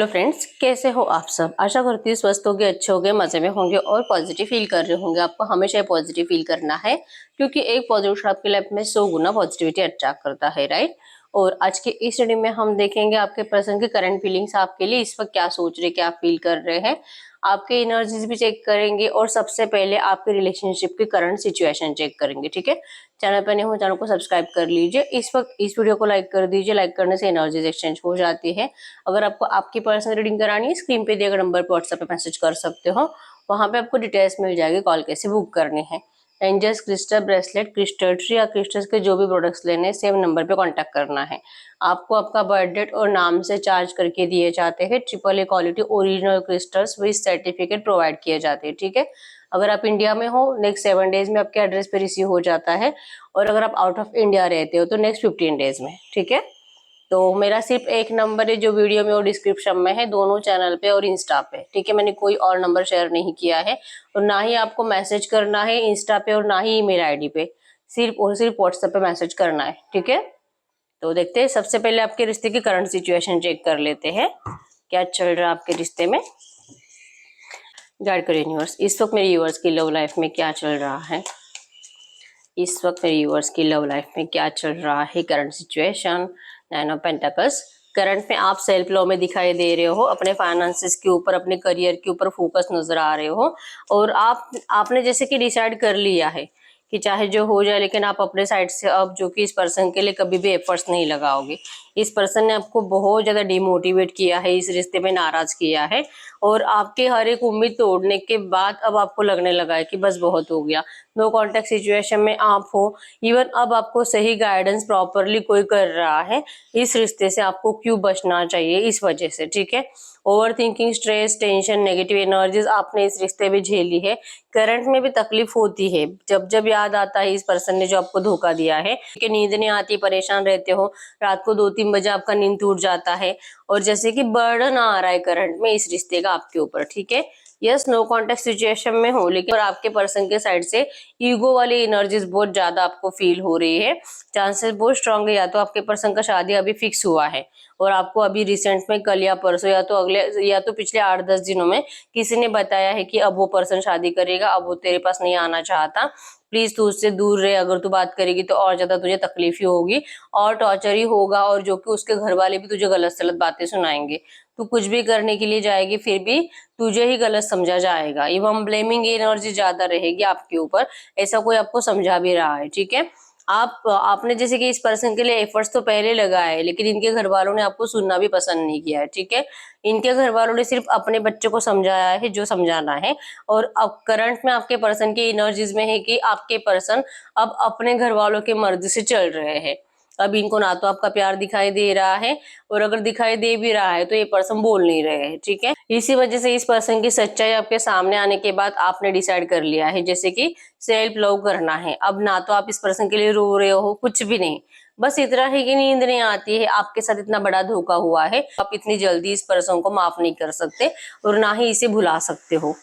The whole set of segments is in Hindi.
हेलो फ्रेंड्स, कैसे हो आप सब। आशा करती हूँ स्वस्थ होंगे, अच्छे होंगे, मजे में होंगे और पॉजिटिव फील कर रहे होंगे। आपको हमेशा पॉजिटिव फील करना है क्योंकि एक पॉजिटिव आपकी लाइफ में 100 गुना पॉजिटिविटी अट्रैक्ट करता है, राइट। और आज के इस स्टडी में हम देखेंगे आपके पर्सन की करंट फीलिंग्स आपके लिए इस वक्त क्या सोच रहे, क्या फील कर रहे हैं। आपके एनर्जीज भी चेक करेंगे और सबसे पहले आपके रिलेशनशिप की करंट सिचुएशन चेक करेंगे, ठीक है। चैनल पर नहीं हो, चैनल को सब्सक्राइब कर लीजिए। इस वक्त इस वीडियो को लाइक कर दीजिए, लाइक करने से एनर्जीज एक्सचेंज हो जाती है। अगर आपको आपकी पर्सनल रीडिंग करानी है, स्क्रीन पे दिए गए नंबर पर व्हाट्सएप पे मैसेज कर सकते हो, वहां पे आपको डिटेल्स मिल जाएगी, कॉल कैसे बुक करनी है। Angels crystal bracelet, crystal tree या क्रिस्टल्स के जो भी प्रोडक्ट्स लेने हैं, सेम नंबर पे कांटेक्ट करना है। आपको आपका बर्थ डेट और नाम से चार्ज करके दिए जाते हैं। AAA quality original crystals with certificate provide किए जाते हैं, ठीक है। अगर आप इंडिया में हो, नेक्स्ट 7 डेज में आपके एड्रेस पे रिसीव हो जाता है। और अगर आप आउट ऑफ इंडिया रहते हो तो नेक्स्ट 15 डेज में, ठीक है। तो मेरा सिर्फ एक नंबर है जो वीडियो में और डिस्क्रिप्शन में है, दोनों चैनल पे और इंस्टा पे, ठीक है। मैंने कोई और नंबर शेयर नहीं किया है और ना ही आपको मैसेज करना है इंस्टा पे और ना ही ईमेल आईडी पे, सिर्फ और सिर्फ व्हाट्सएप पे मैसेज करना है, ठीक है। तो देखते हैं, सबसे पहले आपके रिश्ते की करंट सिचुएशन चेक कर लेते हैं, क्या चल रहा है आपके रिश्ते में। गाइड करिए यूनिवर्स, इस वक्त मेरे यूनिवर्स की लव लाइफ में क्या चल रहा है। इस वक्त मेरे यूवर्स की लव लाइफ में क्या चल रहा है, current situation. 9 of pentacles. Current में आप सेल्फ लव में दिखाई दे रहे हो, अपने फाइनेंसेस के ऊपर, अपने करियर के ऊपर फोकस नजर आ रहे हो। और आपने जैसे कि डिसाइड कर लिया है कि चाहे जो हो जाए, लेकिन आप अपने साइड से अब जो कि इस पर्सन के लिए कभी भी एफर्ट्स नहीं लगाओगे। इस पर्सन ने आपको बहुत ज्यादा डिमोटिवेट किया है, इस रिश्ते में नाराज किया है और आपके हर एक उम्मीद तोड़ने के बाद अब आपको लगने लगा है कि बस बहुत हो गया। नो कॉन्टेक्ट सिचुएशन में आप हो, इवन अब आपको सही गाइडेंस प्रॉपरली कोई कर रहा है, इस रिश्ते से आपको क्यों बचना चाहिए इस वजह से, ठीक है। Over thinking, stress, tension, negative energies आपने इस रिश्ते में झेली है। करंट में भी तकलीफ होती है, जब जब याद आता है इस पर्सन ने जो आपको धोखा दिया है, कि नींद नहीं आती, परेशान रहते हो, रात को 2-3 बजे आपका नींद टूट जाता है और जैसे कि बर्डन आ रहा है करंट में इस रिश्ते का आपके ऊपर, ठीक है। यस, नो कॉन्टेक्ट सिचुएशन में हो, लेकिन और आपके पर्सन के साइड से ईगो वाली एनर्जीज बहुत ज्यादा आपको फील हो रही है। चांसेस बहुत स्ट्रांग है, या तो आपके पर्सन का शादी अभी फिक्स हुआ है और आपको अभी रिसेंट में कल या परसों या तो अगले या तो पिछले 8-10 दिनों में किसी ने बताया है कि अब वो पर्सन शादी करेगा, अब वो तेरे पास नहीं आना चाहता, प्लीज तू उससे दूर रहे, अगर तू बात करेगी तो और ज्यादा तुझे तकलीफ ही होगी और टॉर्चर ही होगा, और जो कि उसके घर वाले भी तुझे गलत सलत बातें सुनाएंगे। तू कुछ भी करने के लिए जाएगी फिर भी तुझे ही गलत समझा जाएगा, इवन ब्लेमिंग एनर्जी ज्यादा रहेगी आपके ऊपर, ऐसा कोई आपको समझा भी रहा है, ठीक है। आपने जैसे कि इस पर्सन के लिए एफर्ट्स तो पहले लगाए, लेकिन इनके घर वालों ने आपको सुनना भी पसंद नहीं किया है, ठीक है। इनके घर वालों ने सिर्फ अपने बच्चे को समझाया है जो समझाना है। और अब करंट में आपके पर्सन की एनर्जीज में है कि आपके पर्सन अब अपने घर वालों के मर्जी से चल रहे हैं। अब इनको ना तो आपका प्यार दिखाई दे रहा है, और अगर दिखाई दे भी रहा है तो ये पर्सन बोल नहीं रहे हैं, ठीक है। इसी वजह से इस पर्सन की सच्चाई आपके सामने आने के बाद आपने डिसाइड कर लिया है जैसे कि सेल्फ लव करना है। अब ना तो आप इस पर्सन के लिए रो रहे हो, कुछ भी नहीं, बस इतना है कि नींद नहीं आती है, आपके साथ इतना बड़ा धोखा हुआ है, आप इतनी जल्दी इस पर्सन को माफ नहीं कर सकते और ना ही इसे भुला सकते हो।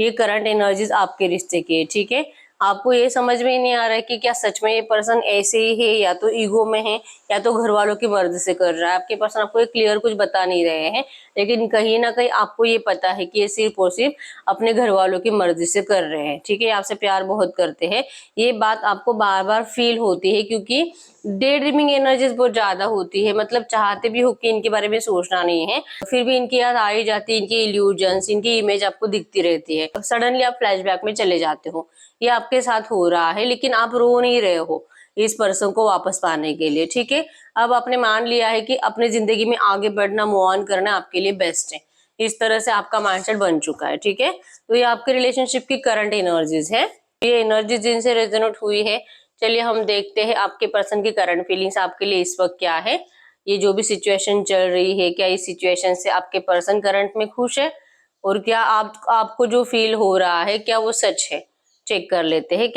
ये करंट एनर्जीज आपके रिश्ते की, ठीक है। आपको ये समझ में ही नहीं आ रहा है कि क्या सच में ये पर्सन ऐसे ही है, या तो ईगो में है या तो घर वालों की मर्जी से कर रहा है। आपके पर्सन आपको ये क्लियर कुछ बता नहीं रहे हैं, लेकिन कहीं ना कहीं आपको ये पता है कि ये सिर्फ और सिर्फ अपने घर वालों की मर्जी से कर रहे हैं, ठीक है। आपसे प्यार बहुत करते हैं, ये बात आपको बार बार फील होती है क्योंकि डे ड्रीमिंग एनर्जीज बहुत ज्यादा होती है, मतलब चाहते भी हो कि इनके बारे में सोचना नहीं है, फिर भी इनकी याद आ ही जाती है, इनकी इल्यूजन्स, इनकी इमेज आपको दिखती रहती है, सडनली आप फ्लैशबैक में चले जाते हो। ये आपके साथ हो रहा है, लेकिन आप रो नहीं रहे हो इस पर्सन को वापस पाने के लिए, ठीक है। अब आपने मान लिया है कि अपनी जिंदगी में आगे बढ़ना, मूव ऑन करना आपके लिए बेस्ट है, इस तरह से आपका माइंडसेट बन चुका है, ठीक है। तो ये आपके रिलेशनशिप की करंट एनर्जीज है, ये एनर्जी जिनसे रेजोनेट हुई है। चलिए हम देखते हैं आपके पर्सन की करंट फीलिंग्स आपके लिए इस वक्त क्या है। ये जो भी सिचुएशन चल रही है, क्या इस सिचुएशन से आपके पर्सन करंट में खुश है, और क्या आपको जो फील हो रहा है क्या वो सच है, चेक कर लेते हैं।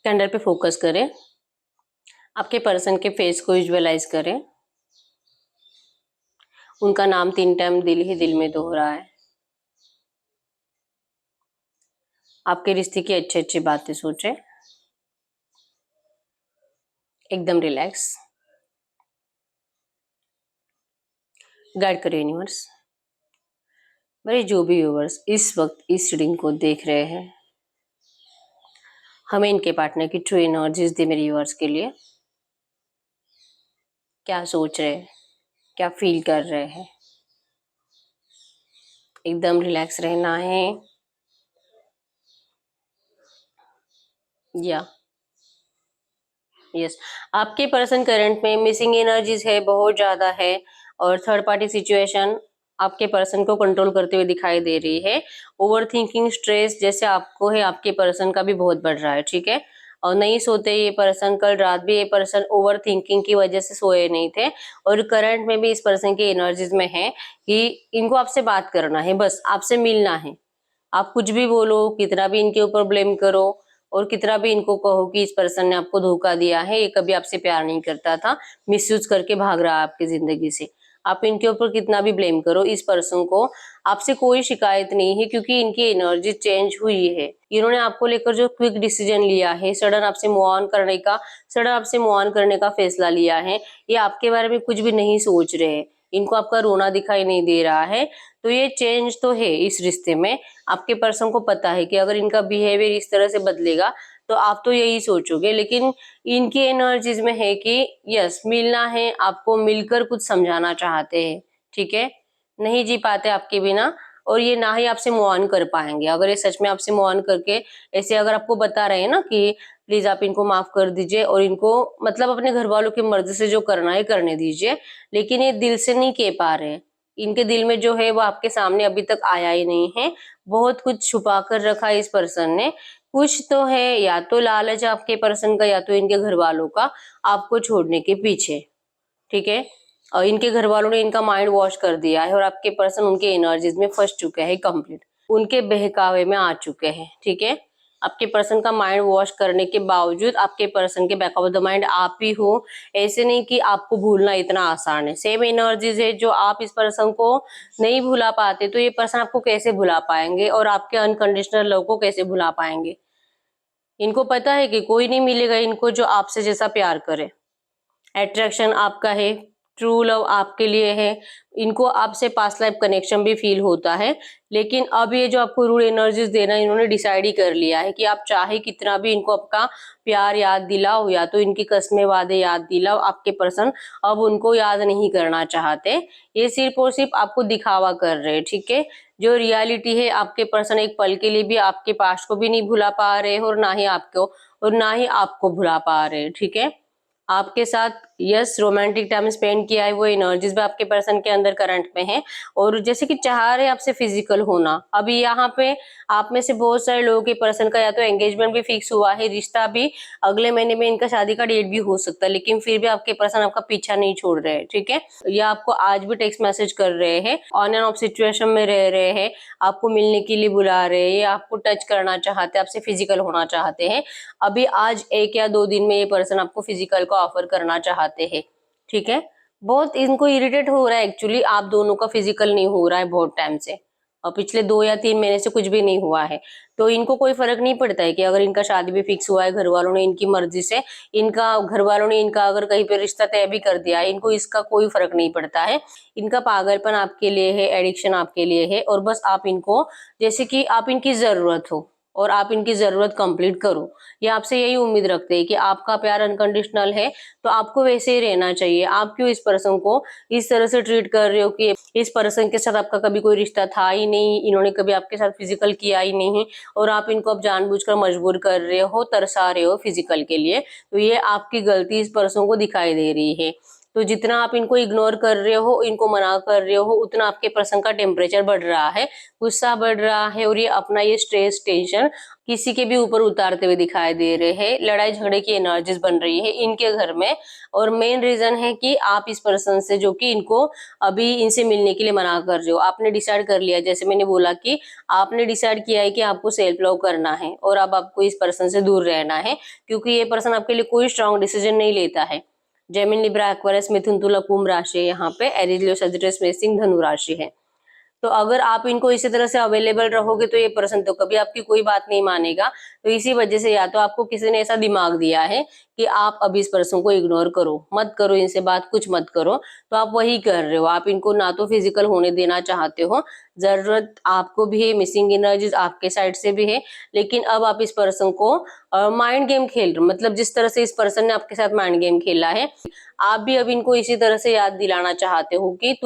कैंडल पे फोकस करें, आपके पर्सन के फेस को विजुअलाइज करें, उनका नाम 3 टाइम दिल ही दिल में दोहराए। आपके रिश्ते की अच्छी अच्छी बातें सोचें, एकदम रिलैक्स, गाइड करो यूनिवर्स। मेरे जो भी व्यूअर्स इस वक्त इस रीडिंग को देख रहे हैं, हमें इनके पार्टनर की ट्रू एनर्जीज दे मेरे व्यूअर्स के लिए। क्या सोच रहे हैं, क्या फील कर रहे हैं, एकदम रिलैक्स रहना है। या यस, आपके पर्सन करंट में मिसिंग एनर्जीज है, बहुत ज्यादा है, और थर्ड पार्टी सिचुएशन आपके पर्सन को कंट्रोल करते हुए दिखाई दे रही है। ओवर थिंकिंग स्ट्रेस जैसे आपको है, आपके पर्सन का भी बहुत बढ़ रहा है, ठीक है। और नहीं सोते ये पर्सन, कल रात भी ये पर्सन ओवर थिंकिंग की वजह से सोए नहीं थे, और करंट में भी इस पर्सन की एनर्जीज में है कि इनको आपसे बात करना है, बस आपसे मिलना है। आप कुछ भी बोलो, कितना भी इनके ऊपर ब्लेम करो, और कितना भी इनको कहो कि इस पर्सन ने आपको धोखा दिया है, ये कभी आपसे प्यार नहीं करता था, मिसयूज करके भाग रहा है आपकी जिंदगी से। आप इनके ऊपर कितना भी ब्लेम करो, इस पर्सन को आपसे कोई शिकायत नहीं है, क्योंकि इनकी एनर्जी चेंज हुई है। इन्होंने आपको लेकर जो क्विक डिसीजन लिया है, सडन आपसे मूव ऑन करने का फैसला लिया है, ये आपके बारे में कुछ भी नहीं सोच रहे हैं। इनको आपका रोना दिखाई नहीं दे रहा है, तो ये चेंज तो है इस रिश्ते में। आपके पर्सन को पता है कि अगर इनका बिहेवियर इस तरह से बदलेगा तो आप तो यही सोचोगे, लेकिन इनकी एनर्जीज में है कि यस, मिलना है, आपको मिलकर कुछ समझाना चाहते हैं, ठीक है। नहीं जी पाते आपके बिना, और ये ना ही आपसे मूव ऑन कर पाएंगे। अगर ये सच में आपसे मूव ऑन करके ऐसे अगर आपको बता रहे हैं ना कि प्लीज आप इनको माफ कर दीजिए, और इनको मतलब अपने घर वालों की मर्जी से जो करना है करने दीजिए, लेकिन ये दिल से नहीं कह पा रहे। इनके दिल में जो है वो आपके सामने अभी तक आया ही नहीं है। बहुत कुछ छुपा कर रखा है इस पर्सन ने। कुछ तो है, या तो लालच आपके पर्सन का, या तो इनके घर वालों का आपको छोड़ने के पीछे, ठीक है। और इनके घर वालों ने इनका माइंड वॉश कर दिया है, और आपके पर्सन उनके एनर्जीज में फंस चुके हैं कंप्लीट, उनके बहकावे में आ चुके हैं, ठीक है। आपके पर्सन का माइंड वॉश करने के बावजूद आपके पर्सन के बैक ऑफ द माइंड आप ही हो। ऐसे नहीं कि आपको भूलना इतना आसान है, सेम एनर्जीज है जो आप इस पर्सन को नहीं भुला पाते, तो ये पर्सन आपको कैसे भुला पाएंगे, और आपके अनकंडीशनल लव को कैसे भुला पाएंगे। इनको पता है कि कोई नहीं मिलेगा इनको जो आपसे जैसा प्यार करे। अट्रैक्शन आपका है, ट्रू लव आपके लिए है, इनको आपसे पास्ट लाइफ कनेक्शन भी फील होता है। लेकिन अब ये जो आपको रूड एनर्जीज देना, इन्होंने डिसाइड ही कर लिया है कि आप चाहे कितना भी इनको आपका प्यार याद दिलाओ, या तो इनकी कस्में वादे याद दिलाओ, आपके पर्सन अब उनको याद नहीं करना चाहते। ये सिर्फ और सिर्फ आपको दिखावा कर रहे हैं, ठीक है। जो रियलिटी है, आपके पर्सन एक पल के लिए भी आपके पास्ट को भी नहीं भुला पा रहे, और ना ही आपको भुला पा रहे, ठीक है। आपके साथ यस रोमांटिक टाइम स्पेंड किया है, वो एनर्जीज भी आपके पर्सन के अंदर करंट में है, और जैसे कि चाह रहे आपसे फिजिकल होना। अभी यहाँ पे आप में से बहुत सारे लोगों के पर्सन का या तो एंगेजमेंट भी फिक्स हुआ है, रिश्ता भी अगले महीने में इनका शादी का डेट भी हो सकता है, लेकिन फिर भी आपके पर्सन आपका पीछा नहीं छोड़ रहे हैं, ठीक है। या आपको आज भी टेक्स्ट मैसेज कर रहे हैं, ऑन एंड ऑफ सिचुएशन में रह रहे हैं, आपको मिलने के लिए बुला रहे हैं, या आपको टच करना चाहते हैं, आपसे फिजिकल होना चाहते हैं। अभी आज 1 या 2 दिन में ये पर्सन आपको फिजिकल का ऑफर करना चाहते हैं, ठीक है। बहुत इनको इरिटेट हो रहा है एक्चुअली, आप दोनों का फिजिकल नहीं हो रहा है बहुत टाइम से, और पिछले 2 या 3 महीने से कुछ भी नहीं हुआ है। तो इनको कोई फर्क नहीं पड़ता है कि अगर इनका शादी भी फिक्स हुआ है, घर वालों ने इनकी मर्जी से, इनका घर वालों ने इनका अगर कहीं पे रिश्ता तय भी कर दिया है, इनको इसका कोई फर्क नहीं पड़ता है। इनका पागलपन आपके लिए है, एडिक्शन आपके लिए है, और बस आप इनको जैसे कि आप इनकी जरूरत हो, और आप इनकी जरूरत कंप्लीट करो। ये आपसे यही उम्मीद रखते हैं कि आपका प्यार अनकंडीशनल है, तो आपको वैसे ही रहना चाहिए। आप क्यों इस पर्सन को इस तरह से ट्रीट कर रहे हो कि इस पर्सन के साथ आपका कभी कोई रिश्ता था ही नहीं, इन्होंने कभी आपके साथ फिजिकल किया ही नहीं, और आप इनको अब जानबूझकर मजबूर कर रहे हो, तरसा रहे हो फिजिकल के लिए। तो ये आपकी गलती इस पर्सन को दिखाई दे रही है। तो जितना आप इनको इग्नोर कर रहे हो, इनको मना कर रहे हो, उतना आपके पर्सन का टेम्परेचर बढ़ रहा है, गुस्सा बढ़ रहा है, और ये अपना ये स्ट्रेस टेंशन किसी के भी ऊपर उतारते हुए दिखाई दे रहे हैं। लड़ाई झगड़े की एनर्जीज बन रही है इनके घर में, और मेन रीजन है कि आप इस पर्सन से जो कि इनको अभी इनसे मिलने के लिए मना कर रहे हो। आपने डिसाइड कर लिया, जैसे मैंने बोला कि आपने डिसाइड किया है कि आपको सेल्फ लव करना है, और अब आपको इस पर्सन से दूर रहना है, क्योंकि ये पर्सन आपके लिए कोई स्ट्रॉन्ग डिसीजन नहीं लेता है। जेमिनी लिब्रा एक्वेरियस मिथुन तुला कुंभ राशि है, यहाँ पे एरीज लियो सजिटेरियस मेष सिंह धनु राशि है। तो अगर आप इनको इसी तरह से अवेलेबल रहोगे तो ये पर्सन तो कभी आपकी कोई बात नहीं मानेगा। तो इसी वजह से या तो आपको किसी ने ऐसा दिमाग दिया है कि आप अब इस पर्सन को इग्नोर करो, मत करो इनसे बात, कुछ मत करो, तो आप वही कर रहे हो। आप इनको ना तो फिजिकल होने देना चाहते हो, जरूरत आपको भी है, मिसिंग एनर्जीज आपके साइड से भी है, लेकिन अब आप इस पर्सन को माइंड गेम खेल रहे हो। मतलब जिस तरह से इस पर्सन ने आपके साथ माइंड गेम खेला है, आप भी अब इनको इसी तरह से याद दिलाना चाहते हो कि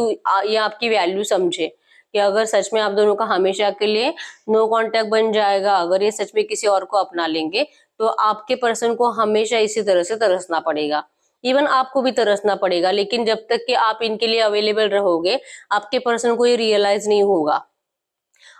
ये आपकी वैल्यू समझे, कि अगर सच में आप दोनों का हमेशा के लिए नो कांटेक्ट बन जाएगा, अगर ये सच में किसी और को अपना लेंगे, तो आपके पर्सन को हमेशा इसी तरह से तरसना पड़ेगा। इवन आपको भी तरसना पड़ेगा, लेकिन जब तक कि आप इनके लिए अवेलेबल रहोगे, आपके पर्सन को ये रियलाइज नहीं होगा।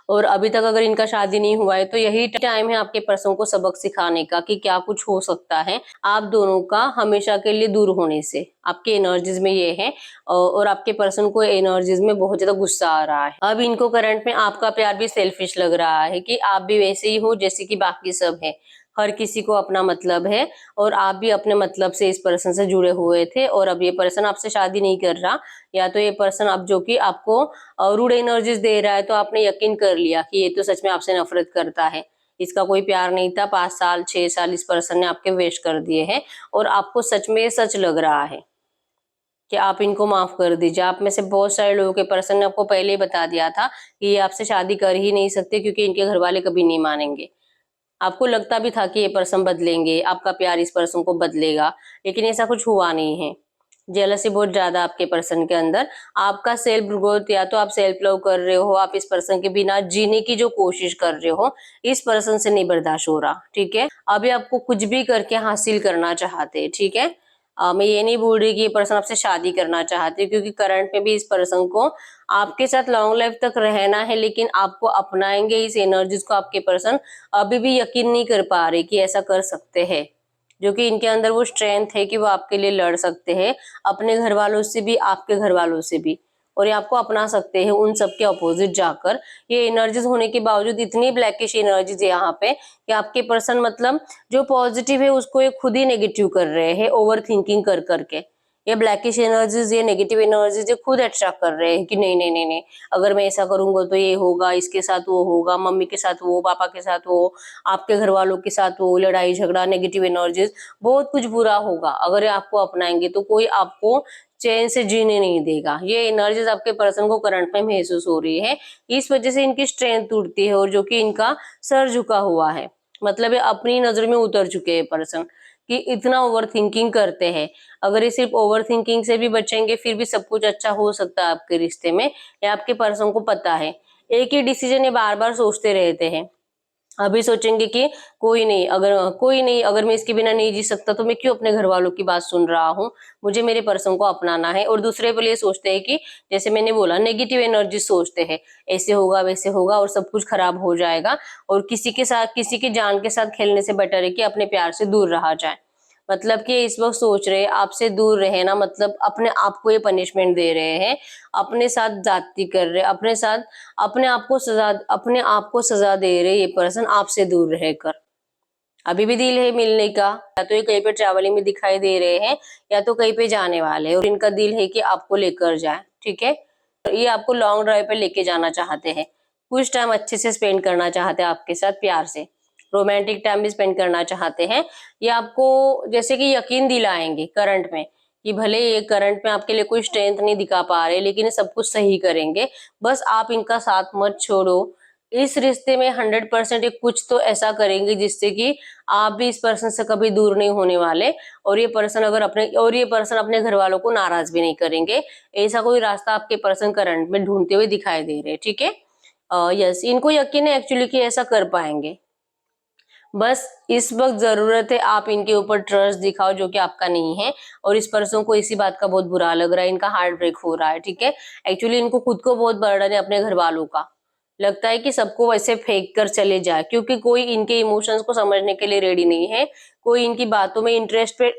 और अभी तक अगर इनका शादी नहीं हुआ है तो यही टाइम है आपके पर्सन को सबक सिखाने का कि क्या कुछ हो सकता है आप दोनों का हमेशा के लिए दूर होने से। आपके एनर्जीज में ये है, और आपके पर्सन को एनर्जीज में बहुत ज्यादा गुस्सा आ रहा है। अब इनको करंट में आपका प्यार भी सेल्फिश लग रहा है कि आप भी वैसे ही हो जैसे कि बाकी सब है, हर किसी को अपना मतलब है, और आप भी अपने मतलब से इस पर्सन से जुड़े हुए थे, और अब ये पर्सन आपसे शादी नहीं कर रहा, या तो ये पर्सन अब जो कि आपको रूड एनर्जीज दे रहा है, तो आपने यकीन कर लिया कि ये तो सच में आपसे नफरत करता है, इसका कोई प्यार नहीं था। 5 साल 6 साल इस पर्सन ने आपके वेस्ट कर दिए हैं, और आपको सच में ये सच लग रहा है कि आप इनको माफ कर दीजिए। आप में से बहुत सारे लोगों के पर्सन ने आपको पहले ही बता दिया था कि ये आपसे शादी कर ही नहीं सकते, क्योंकि इनके घर वाले कभी नहीं मानेंगे। आपको लगता भी था कि ये पर्सन बदलेंगे, आपका प्यार इस पर्सन को बदलेगा, लेकिन ऐसा कुछ हुआ नहीं है। जेलसी बहुत ज्यादा आपके पर्सन के अंदर। आपका सेल्फ ग्रोथ, या तो आप सेल्फ लव कर रहे हो, आप इस पर्सन के बिना जीने की जो कोशिश कर रहे हो, इस पर्सन से नहीं बर्दाश्त हो रहा, ठीक है। अभी आपको कुछ भी करके हासिल करना चाहते हैं, ठीक है। मैं ये नहीं बोल रही कि ये पर्सन आपसे शादी करना चाहते हैं, क्योंकि करंट में भी इस पर्सन को आपके साथ लॉन्ग लाइफ तक रहना है, लेकिन आपको अपनाएंगे इस एनर्जीज को आपके पर्सन अभी भी यकीन नहीं कर पा रहे कि ऐसा कर सकते हैं। जो कि इनके अंदर वो स्ट्रेंथ है कि वो आपके लिए लड़ सकते हैं, अपने घर वालों से भी, आपके घर वालों से भी, और ये आपको अपना सकते हैं उन सब के अपोजिट जाकर। ये एनर्जीज होने के बावजूद इतनी ब्लैकिश एनर्जीज है यहाँ पे कि आपके पर्सन मतलब जो पॉजिटिव है उसको ये खुद ही नेगेटिव कर रहे हैं, ओवर थिंकिंग कर करके। ये ब्लैकिश एनर्जीज, ये नेगेटिव एनर्जीज ये खुद अट्रैक्ट कर रहे हैं कि नहीं नहीं नहीं नहीं, अगर मैं ऐसा करूंगा तो ये होगा, इसके साथ वो होगा, मम्मी के साथ वो, पापा के साथ वो, आपके घर वालों के साथ वो, लड़ाई झगड़ा, नेगेटिव एनर्जीज, बहुत कुछ बुरा होगा। अगर ये आपको अपनाएंगे तो कोई आपको चैन से जीने नहीं देगा। ये एनर्जीज आपके पर्सन को करंट में महसूस हो रही है, इस वजह से इनकी स्ट्रेंथ टूटती है, और जो कि इनका सर झुका हुआ है। मतलब ये अपनी नजर में उतर चुके हैं पर्सन, कि इतना ओवर थिंकिंग करते हैं। अगर ये सिर्फ ओवर थिंकिंग से भी बचेंगे फिर भी सब कुछ अच्छा हो सकता है आपके रिश्ते में, ये आपके पर्सन को पता है। एक ही डिसीजन ये बार बार सोचते रहते हैं। अभी सोचेंगे कि कोई नहीं, अगर मैं इसके बिना नहीं जी सकता तो मैं क्यों अपने घर वालों की बात सुन रहा हूँ, मुझे मेरे पर्सन को अपनाना है। और दूसरे पे ये सोचते हैं कि जैसे मैंने बोला, नेगेटिव एनर्जी सोचते हैं, ऐसे होगा वैसे होगा और सब कुछ खराब हो जाएगा, और किसी के साथ, किसी की जान के साथ खेलने से बेटर है कि अपने प्यार से दूर रहा जाए। मतलब कि इस वक्त सोच रहे हैं आपसे दूर रहे ना, मतलब अपने आप को ये पनिशमेंट दे रहे हैं, अपने साथ जाती कर रहे, अपने साथ अपने आप को सजा दे रहे ये पर्सन आपसे दूर रहकर। अभी भी दिल है मिलने का, या तो ये कहीं पे ट्रैवलिंग में दिखाई दे रहे हैं, या तो कहीं पे जाने वाले हैं, और इनका दिल है कि आपको लेकर जाए, ठीक है। ये आपको लॉन्ग ड्राइव पे लेके जाना चाहते हैं, कुछ टाइम अच्छे से स्पेंड करना चाहते हैं आपके साथ, प्यार से रोमांटिक टाइम भी स्पेंड करना चाहते हैं। ये आपको जैसे कि यकीन दिलाएंगे करंट में, कि भले ये करंट में आपके लिए कोई स्ट्रेंथ नहीं दिखा पा रहे, लेकिन ये सब कुछ सही करेंगे, बस आप इनका साथ मत छोड़ो। इस रिश्ते में 100% कुछ तो ऐसा करेंगे जिससे कि आप भी इस पर्सन से कभी दूर नहीं होने वाले, और ये पर्सन अपने घर वालों को नाराज भी नहीं करेंगे। ऐसा कोई रास्ता आपके पर्सन करंट में ढूंढते हुए दिखाई दे रहे हैं, ठीक है। यस, इनको यकीन है एक्चुअली कि ऐसा कर पाएंगे। बस इस वक्त जरूरत है आप इनके ऊपर ट्रस्ट दिखाओ, जो कि आपका नहीं है, और इस पर्सन को इसी बात का बहुत बुरा लग रहा है, इनका हार्ट ब्रेक हो रहा है, ठीक है। एक्चुअली इनको खुद को बहुत बर्डन है अपने घर वालों का, लगता है कि सबको वैसे फेंक कर चले जाए, क्योंकि कोई इनके इमोशंस को समझने के लिए रेडी नहीं है, कोई इनके बातों में इंटरेस्टेड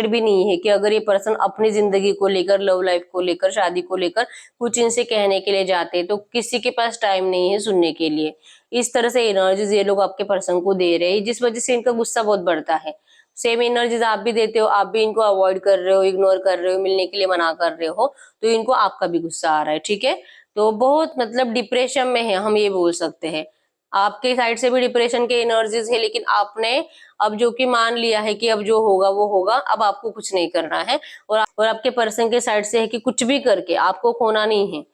भी नहीं है, कि अगर ये पर्सन अपनी जिंदगी को लेकर, लव लाइफ को लेकर, शादी को लेकर कुछ इनसे कहने के लिए जाते तो किसी के पास टाइम नहीं है सुनने के लिए। इस तरह से एनर्जीज ये लोग आपके पर्सन को दे रहे हैं, जिस वजह से इनका गुस्सा बहुत बढ़ता है। सेम एनर्जीज आप भी देते हो, आप भी इनको अवॉइड कर रहे हो, इग्नोर कर रहे हो, मिलने के लिए मना कर रहे हो, तो इनको आपका भी गुस्सा आ रहा है, ठीक है। तो बहुत मतलब डिप्रेशन में है, हम ये बोल सकते हैं। आपके साइड से भी डिप्रेशन के एनर्जीज है, लेकिन आपने अब जो कि मान लिया है कि अब जो होगा वो होगा, अब आपको कुछ नहीं करना है। और आपके पर्सन के साइड से है कि कुछ भी करके आपको खोना नहीं है,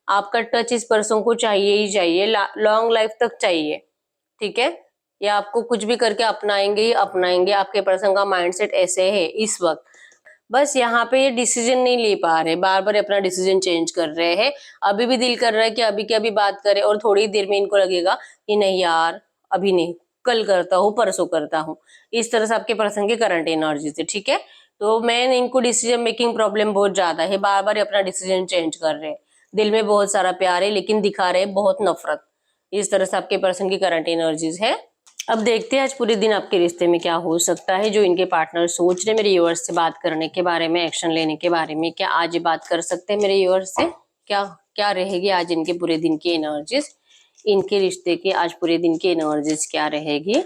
आपका टच इस पर्सन को चाहिए ही चाहिए, लॉन्ग लाइफ तक चाहिए, ठीक है। ये आपको कुछ भी करके अपनाएंगे ही अपनाएंगे, आपके पर्सन का माइंडसेट ऐसे है इस वक्त। बस यहाँ पे ये डिसीजन नहीं ले पा रहे, बार बार अपना डिसीजन चेंज कर रहे हैं। अभी भी दिल कर रहा है कि अभी की अभी बात करें, और थोड़ी देर में इनको लगेगा कि नहीं यार अभी नहीं, कल करता हूँ, परसों करता हूँ। इस तरह से आपके पर्सन की करंट एनर्जी से, ठीक है। तो मैं इनको डिसीजन मेकिंग प्रॉब्लम बहुत ज्यादा है, बार बार अपना डिसीजन चेंज कर रहे हैं। दिल में बहुत सारा प्यार है, लेकिन दिखा रहे हैं बहुत नफरत। इस तरह से आपके पर्सन की करंट एनर्जीज है। अब देखते हैं आज पूरे दिन आपके रिश्ते में क्या हो सकता है, जो इनके पार्टनर सोच रहे मेरे व्यूअर्स से बात करने के बारे में, एक्शन लेने के बारे में। क्या आज ये बात कर सकते हैं मेरे व्यूअर्स से? क्या क्या रहेगी आज इनके पूरे दिन की एनर्जीज, इनके रिश्ते की आज पूरे दिन की एनर्जीज क्या रहेगी?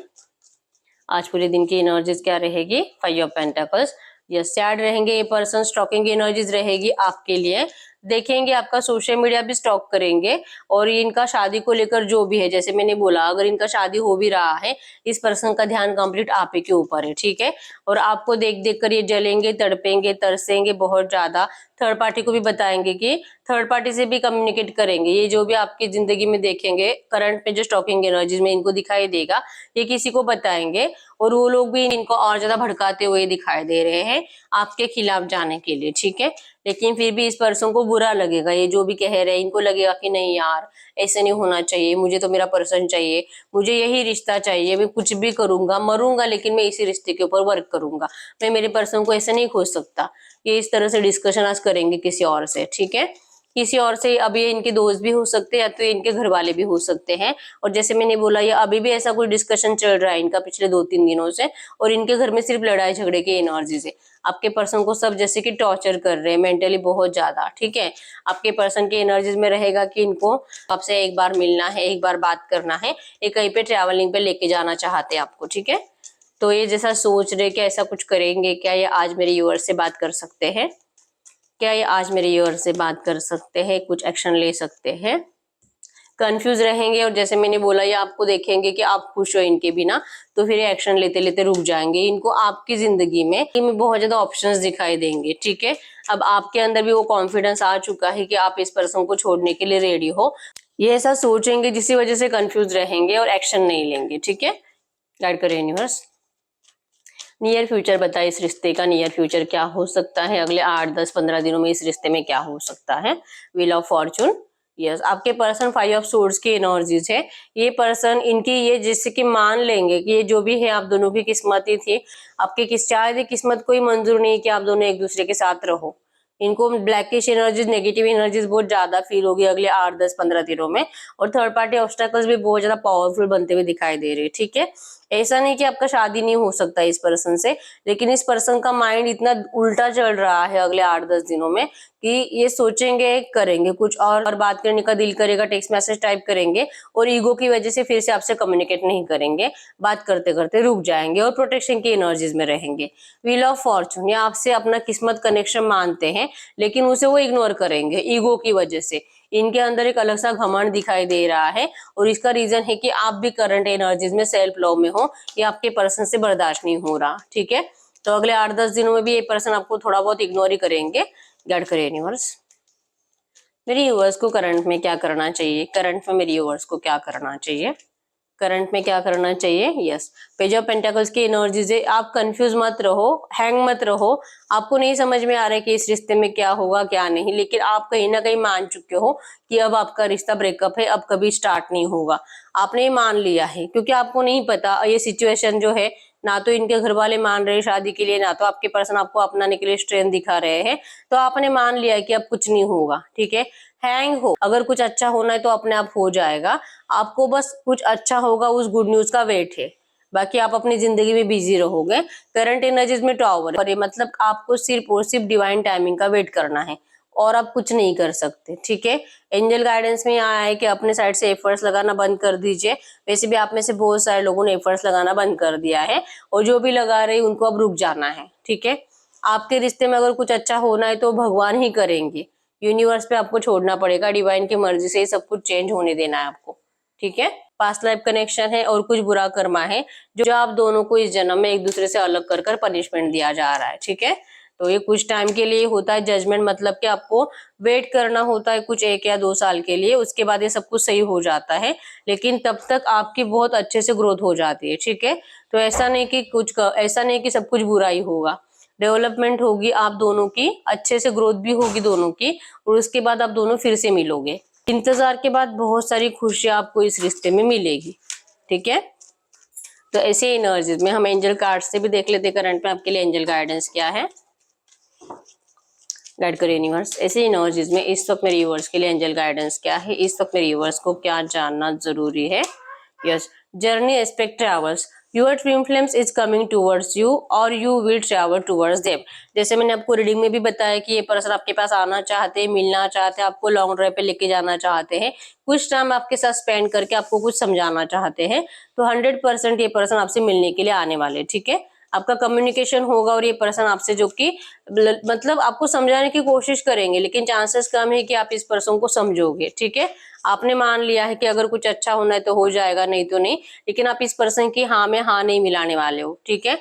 आज पूरे दिन की एनर्जीज क्या रहेगी? 5 ऑफ पेंटाकल्स। यस, सैड रहेंगे ये पर्सन, स्टॉकिंग की एनर्जीज रहेगी आपके लिए। देखेंगे आपका सोशल मीडिया भी स्टॉक करेंगे, और ये इनका शादी को लेकर जो भी है, जैसे मैंने बोला, अगर इनका शादी हो भी रहा है, इस पर्सन का ध्यान कंप्लीट आप ही के ऊपर है, ठीक है। और आपको देख देख कर ये जलेंगे, तड़पेंगे, तरसेंगे बहुत ज्यादा। थर्ड पार्टी को भी बताएंगे कि थर्ड पार्टी से भी कम्युनिकेट करेंगे। ये जो भी आपकी जिंदगी में देखेंगे करंट में, जो स्टॉकिंग एनर्जीज में इनको दिखाई देगा, ये किसी को बताएंगे, और वो लोग भी इनको और ज्यादा भड़काते हुए दिखाई दे रहे हैं आपके खिलाफ जाने के लिए, ठीक है। लेकिन फिर भी इस पर्सन को बुरा लगेगा, ये जो भी कह रहे हैं, इनको लगेगा कि नहीं यार ऐसे नहीं होना चाहिए, मुझे तो मेरा पर्सन चाहिए, मुझे यही रिश्ता चाहिए, मैं कुछ भी करूंगा, मरूंगा, लेकिन मैं इसी रिश्ते के ऊपर वर्क करूंगा, मैं मेरे पर्सन को ऐसे नहीं खोज सकता। ये इस तरह से डिस्कशन आज करेंगे किसी और से, ठीक है। किसी और से, अब ये इनके दोस्त भी हो सकते हैं, या तो इनके घर वाले भी हो सकते हैं। और जैसे मैंने बोला, ये अभी भी ऐसा कोई डिस्कशन चल रहा है इनका पिछले 2-3 दिनों से, और इनके घर में सिर्फ लड़ाई झगड़े की एनर्जी से आपके पर्सन को सब जैसे कि टॉर्चर कर रहे हैं मेंटली बहुत ज्यादा, ठीक है। आपके पर्सन की एनर्जीज में रहेगा कि इनको आपसे एक बार मिलना है, एक बार बात करना है, ये कहीं पे ट्रैवलिंग पे लेके जाना चाहते हैं आपको, ठीक है। तो ये जैसा सोच रहे, क्या ऐसा कुछ करेंगे? क्या ये आज मेरे व्यूअर से बात कर सकते हैं? क्या ये आज मेरे व्यूअर से बात कर सकते हैं, कुछ एक्शन ले सकते हैं? कंफ्यूज रहेंगे, और जैसे मैंने बोला, ये आपको देखेंगे कि आप खुश हो इनके बिना, तो फिर ये एक्शन लेते लेते रुक जाएंगे। इनको आपकी जिंदगी में बहुत ज्यादा ऑप्शंस दिखाई देंगे, ठीक है। अब आपके अंदर भी वो कॉन्फिडेंस आ चुका है कि आप इस पर्सन को छोड़ने के लिए रेडी हो। ये ऐसा सोचेंगे जिसकी वजह से कंफ्यूज रहेंगे और एक्शन नहीं लेंगे, ठीक है। गाइड करें यूनिवर्स। नियर फ्यूचर बताए, इस रिश्ते का नियर फ्यूचर क्या हो सकता है? अगले 8-10-15 दिनों में इस रिश्ते में क्या हो सकता है? Wheel of Fortune. यस, आपके पर्सन 5 ऑफ सोर्ड्स की एनर्जीज है। ये पर्सन इनकी, ये जैसे कि मान लेंगे कि ये जो भी है आप दोनों की किस्मत ही थी, आपके शायद किस्मत को ही मंजूर नहीं कि आप दोनों एक दूसरे के साथ रहो। इनको ब्लैकिश एनर्जीज, नेगेटिव एनर्जीज बहुत ज्यादा फील होगी अगले 8-10-15 दिनों में, और थर्ड पार्टी ऑब्स्टेकल्स भी बहुत ज्यादा पावरफुल बनते हुए दिखाई दे रहे हैं, ठीक है। ऐसा नहीं कि आपका शादी नहीं हो सकता इस पर्सन से, लेकिन इस पर्सन का माइंड इतना उल्टा चल रहा है अगले 8-10 दिनों में कि ये सोचेंगे, करेंगे कुछ और बात करने का दिल करेगा, टेक्स्ट मैसेज टाइप करेंगे, और ईगो की वजह से फिर से आपसे कम्युनिकेट नहीं करेंगे, बात करते करते रुक जाएंगे, और प्रोटेक्शन की एनर्जीज में रहेंगे। व्हील ऑफ फॉर्चून, ये आपसे अपना किस्मत कनेक्शन मानते हैं, लेकिन उसे वो इग्नोर करेंगे ईगो की वजह से। इनके अंदर एक अलग सा घमंड दिखाई दे रहा है, और इसका रीजन है कि आप भी करंट एनर्जीज में सेल्फ लव में हो, ये आपके पर्सन से बर्दाश्त नहीं हो रहा, ठीक है। तो अगले 8-10 दिनों में भी ये पर्सन आपको थोड़ा बहुत इग्नोर ही करेंगे। गाइड करे यूनिवर्स। मेरे व्यूअर्स को करंट में क्या करना चाहिए? करंट में मेरे व्यूअर्स को क्या करना चाहिए? करंट में क्या करना चाहिए? यस, पेज ऑफ पेंटाकल्स की एनर्जीज है। आप कंफ्यूज मत रहो, हैंग मत रहो। आपको नहीं समझ में आ रहा है कि इस रिश्ते में क्या होगा क्या नहीं, लेकिन आप कहीं ना कहीं मान चुके हो कि अब आपका रिश्ता ब्रेकअप है, अब कभी स्टार्ट नहीं होगा। आपने मान लिया है, क्योंकि आपको नहीं पता ये सिचुएशन जो है, ना तो इनके घर वाले मान रहे हैं शादी के लिए, ना तो आपके पर्सन आपको अपनाने के लिए स्ट्रेंथ दिखा रहे हैं। तो आपने मान लिया है कि अब कुछ नहीं होगा, ठीक है। हैंग हो, अगर कुछ अच्छा होना है तो अपने आप हो जाएगा। आपको बस कुछ अच्छा होगा उस गुड न्यूज का वेट है, बाकी आप अपनी जिंदगी में बिजी रहोगे। करंट एनर्जीज में टॉवर, और ये मतलब आपको सिर्फ और सिर्फ डिवाइन टाइमिंग का वेट करना है, और आप कुछ नहीं कर सकते, ठीक है। एंजल गाइडेंस में यहाँ है कि अपने साइड से एफर्ट्स लगाना बंद कर दीजिए। वैसे भी आप में से बहुत सारे लोगों ने एफर्ट्स लगाना बंद कर दिया है, और जो भी लगा रहे उनको अब रुक जाना है, ठीक है। आपके रिश्ते में अगर कुछ अच्छा होना है तो भगवान ही करेंगे, यूनिवर्स पे आपको छोड़ना पड़ेगा, डिवाइन की मर्जी से ही सब कुछ चेंज होने देना है आपको, ठीक है। पास्ट लाइफ कनेक्शन है और कुछ बुरा कर्मा है जो आप दोनों को इस जन्म में एक दूसरे से अलग कर कर पनिशमेंट दिया जा रहा है, ठीक है। तो ये कुछ टाइम के लिए होता है जजमेंट, मतलब कि आपको वेट करना होता है कुछ 1 या 2 साल के लिए, उसके बाद ये सब कुछ सही हो जाता है, लेकिन तब तक आपकी बहुत अच्छे से ग्रोथ हो जाती है, ठीक है। तो ऐसा नहीं कि सब कुछ बुरा ही होगा, डेवलपमेंट होगी आप दोनों की, अच्छे से ग्रोथ भी होगी दोनों की, और उसके बाद आप दोनों फिर से मिलोगे। इंतजार के बाद बहुत सारी खुशियां आपको इस रिश्ते में मिलेगी, ठीक है। तो ऐसे एनर्जीज में हम एंजल कार्ड से भी देख लेते करंट में आपके लिए एंजल गाइडेंस क्या है, गाइड करो यूनिवर्स। ऐसे एनर्जीज में इस वक्त मेरे व्यूअर्स के लिए एंजल गाइडेंस क्या है, इस वक्त मेरे व्यूअर्स को क्या जानना जरूरी है। Yes, journey aspect travels, your twin flames is coming towards you और you will travel towards them. जैसे मैंने आपको रीडिंग में भी बताया कि ये पर्सन आपके पास आना चाहते हैं, मिलना चाहते हैं, आपको लॉन्ग ड्राइव पे लेके जाना चाहते हैं, कुछ टाइम आपके साथ स्पेंड करके आपको कुछ समझाना चाहते हैं। तो 100% ये पर्सन आपसे मिलने के लिए आने वाले, ठीक है। आपका कम्युनिकेशन होगा और ये पर्सन आपसे जो कि मतलब आपको समझाने की कोशिश करेंगे, लेकिन चांसेस कम है कि आप इस पर्सन को समझोगे, ठीक है। आपने मान लिया है कि अगर कुछ अच्छा होना है तो हो जाएगा, नहीं तो नहीं, लेकिन आप इस पर्सन की हाँ में हाँ नहीं मिलाने वाले हो, ठीक है।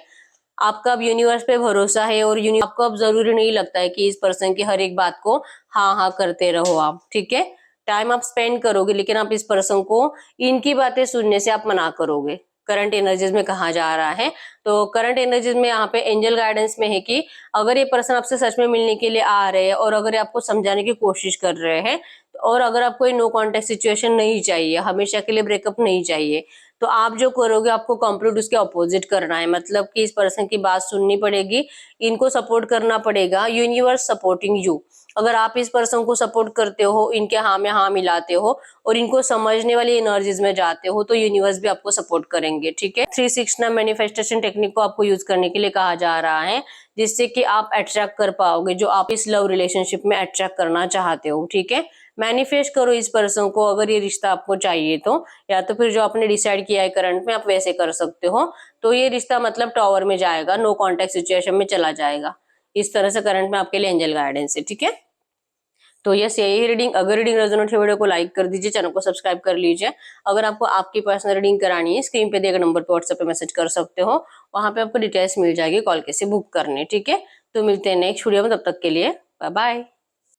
आपका अब यूनिवर्स पे भरोसा है और आपको अब जरूरी नहीं लगता है कि इस पर्सन की हर एक बात को हाँ हाँ करते रहो आप, ठीक है। टाइम आप स्पेंड करोगे, लेकिन आप इस पर्सन को इनकी बातें सुनने से आप मना करोगे, करंट एनर्जीज में कहा जा रहा है। तो करंट एनर्जीज में यहाँ पे एंजल गाइडेंस में है कि अगर ये पर्सन आपसे सच में मिलने के लिए आ रहे हैं और अगर ये आपको समझाने की कोशिश कर रहे हैं, और अगर आपको नो कॉन्टेक्ट सिचुएशन नहीं चाहिए, हमेशा के लिए ब्रेकअप नहीं चाहिए, तो आप जो करोगे आपको कंप्लीट उसके अपोजिट करना है। मतलब कि इस पर्सन की बात सुननी पड़ेगी, इनको सपोर्ट करना पड़ेगा, यूनिवर्स सपोर्टिंग यू। अगर आप इस पर्सन को सपोर्ट करते हो, इनके हाँ में हाँ मिलाते हो और इनको समझने वाली एनर्जीज में जाते हो, तो यूनिवर्स भी आपको सपोर्ट करेंगे, ठीक है। 369 मैनिफेस्टेशन टेक्निक को आपको यूज करने के लिए कहा जा रहा है, जिससे कि आप अट्रैक्ट कर पाओगे जो आप इस लव रिलेशनशिप में अट्रैक्ट करना चाहते हो, ठीक है। मैनिफेस्ट करो इस पर्सन को अगर ये रिश्ता आपको चाहिए तो, या तो फिर जो आपने डिसाइड किया है करंट में आप वैसे कर सकते हो। तो ये रिश्ता मतलब टॉवर में जाएगा, नो कॉन्टेक्ट सिचुएशन में चला जाएगा। इस तरह से करंट में आपके लिए एंजल गाइडेंस है, ठीक है। तो यस, यही रीडिंग, अगर रीडिंग रेजोनेट है वीडियो को लाइक कर दीजिए, चैनल को सब्सक्राइब कर लीजिए। अगर आपको आपकी पर्सनल रीडिंग करानी है, स्क्रीन पे दिए गए नंबर पर व्हाट्सएप पे मैसेज कर सकते हो, वहां पे आपको डिटेल्स मिल जाएगी कॉल कैसे बुक करनी, ठीक है। तो मिलते हैं नेक्स्ट वीडियो में, तब तक के लिए बाय बाय।